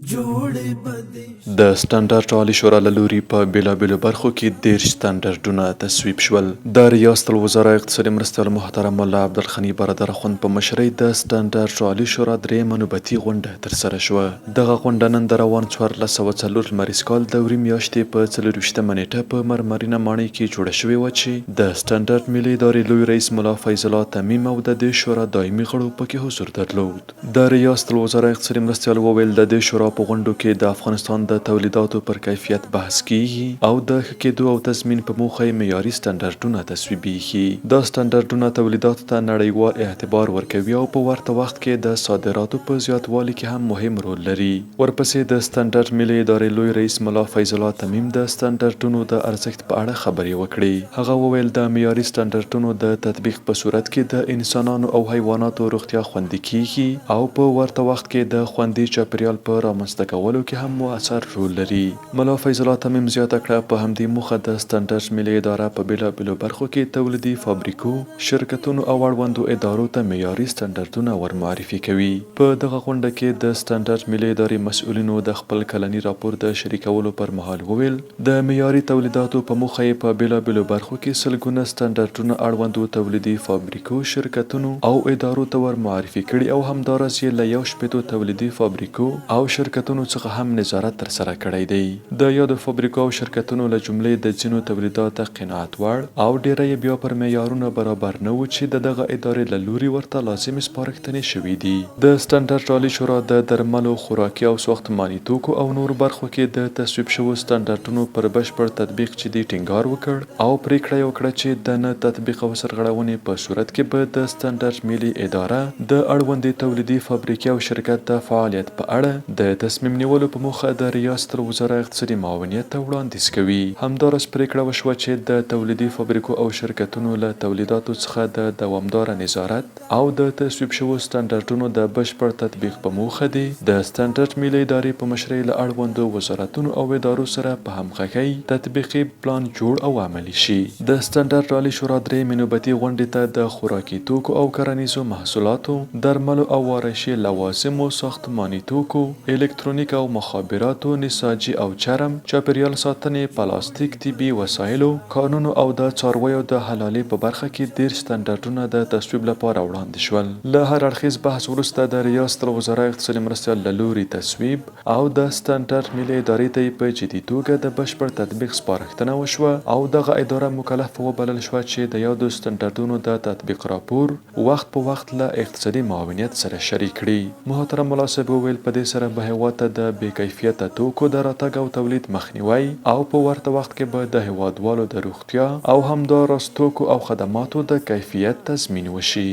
د سټنډرډ عالي شورا له لوري په بېلابېلو برخو کې 13 سټنډرډونه تصویب شول. د ریاست الوزراء اقتصادي مرستیال محترم الله عبدالغني برادر اخوند په مشرۍ د سټنډرډ عالي شورا درېیمه نوبتي غونډه ترسره شوه. دغه غونډه نن د روان 1404 لمریز کال د وري میاشتې په 24مه نېټه په مرمرینه ماڼۍ کې جوړه شوې وه چې د سټنډرډ ملي ادارې لوی رئیس الله تمیم او د دې شورا دایمي غړو پکې حضور درلود. د ریاست الوزراء اقتصادي مرستیال وویل د دې شورا په غونډو کې د افغانستان د تولیداتو پر کیفیت بحث کیږي او د ښه کېدو او تضمین په موخه معیاري سټنډرډونه تصویبیږي. دا سټنډرډونه تولیداتو ته نړیوال اعتبار ورکوي او په ورته وخت کې د صادراتو په زیاتوالي کې هم مهم رول لري. ورپسې د سټنډرډ ملي ادارې لوی رئیس الله تمیم د سټنډرډونو د ارزښت په اړه خبرې وکړې. هغه وویل د معیاري سټنډرډونو د تطبیق په صورت کې د انسانانو او حیواناتو روغتیا خوندي کیږي او په ورته وخت کې د خوندي چاپیریال په رامنځته کولو کې هم مؤثر رول لري. الله تمیم زیاته کړه په همدې موخه د سټنډرډ ملي اداره په بېلابېلو برخو کې تولیدي فابریکو، شرکتونو او اړوندو ادارو ته معیاري سټنډرډونه ورمعرفي کوي. په دغه غونډه کې د سټنډرډ ملي ادارې مسؤلینو د خپل کلني راپور د شریکولو پر مهال وویل د معیاري تولیداتو په موخه یې په بېلابېلو برخو کې سلګونه سټنډرډونه اړوندو تولیدي فابریکو، شرکتونو او ادارو ته ورمعرفي کړي او همداراز یې له 1 تولیدي فابریکو او شرکتونو څخه هم نظارت ترسره کړی دی. د یادو فابریکو او شرکتونو له جملې د ځینو تولیدات قناعت وړ او ډیری یې بیا پر معیارونو برابر نه وو چې د دغه ادارې له لوري ورته لازمي سپارښتنې شوي دي. د سټنډرډ عالي شورا د درملو، خوراکي او ساختماني توکو او نور برخو کې د تصویب شوو سټنډرډونو پر بشپړ تطبیق چې دی ټینګار وکړ او پریکړه یې وکړه چې د نه تطبیق او سرغړونې په صورت کې به د سټنډرډ ملي اداره د اړوندې تولیدي فابریکې او شرکت د فعالیت په اړه د تصمیم نیولو په موخه د ریاست الوزراء اقتصادي معاونیت ته وړاندیز کوي. همداراز پریکړه وشوه چې د تولیدي فابریکو او شرکتونو له تولیداتو څخه د دوامداره نظارت او د تصویب شوو سټنډرډونو د بشپړ تطبیق په موخه دی د سټنډرډ ملي ادارې په مشرۍ له اړوندو وزارتونو او ادارو سره په همغږۍ تطبیقي پلان جوړ او عملي شي. د سټنډرډ عالي شورا درېیمې نوبتي غونډې ته د خوراکي توکو او کرنیزو محصولاتو، درملو او وارشي لوازمو، ساختماني توکو، الکترونیک او مخابراتو، نساجي او چرم، چاپیریال ساتنې، پلاستیک، طبي وسایلو، کانونو او د څارویو د حلالې په برخه کې 13 سټنډرډونه د تصویب لپاره وړاندې شول. له هر اړخیز بحث وروسته د ریاست الوزراء اقتصادي مرستیال له لوري تصویب او د سټنډرډ ملي ادارې ته په جدي توګه د بشپړ تطبیق سپارښتنه وشوه او دغه اداره مکلف وبلل شوه چې د یادو سټنډرډونو د تطبیق راپور وخت په وخت له اقتصادي معاونیت سره شریک کړي. محترم الله صاحب وویل په دې سره به هېواد ته د بې کیفیته توکو د راتګ او تولید مخنیوی او په ورته وخت کې به د هېوادوالو د روغتیا او همداراز توکو او خدماتو د کیفیت تضمین وشي.